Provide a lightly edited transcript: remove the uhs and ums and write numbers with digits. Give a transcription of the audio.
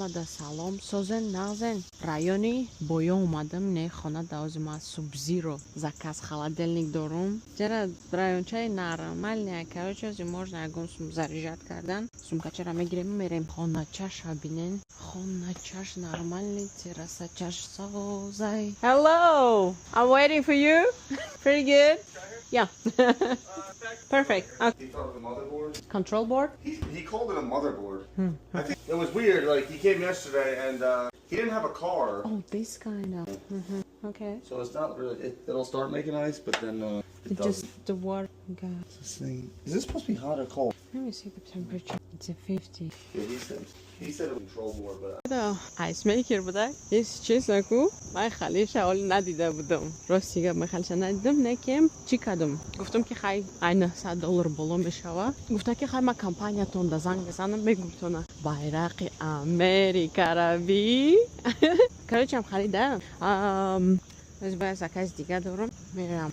Ахмада салом созен назен райони боё омадам не хона даозима субзиро заказ холодильник дорум чера райончаи нормальная короче можно агонсум заряжать кардан сумкачера мегирем мерем хонача шабинен хоначаш нормальный террасачаш созай. Hello, I'm waiting for you. Pretty good. Yeah. Perfect. Okay. He thought it was a motherboard. Control board. He called it a motherboard. I think it was weird. Like he came yesterday and he didn't have a car. Oh, this kind of. Okay. So it's not really. It'll start making ice, but then it It's doesn't. just the water. Okay. This thing. Is this supposed to be hot or cold? Let me see the temperature. It's a 50. Yeah, he said it was control board, but دا آیس میکر بوده هیچ چیز نکو من خالیش اول ندیده بودم راستی من خالیش ندیدم نکیم چی کردم گفتم که خیلی عین $100 بالا میشوه گفتن که خیلی ما کمپانیاتون دا زنگ بزنم میگفتن bayrak امریکا روی کارچم خریدم از باید زکاز دیگه دارم میرم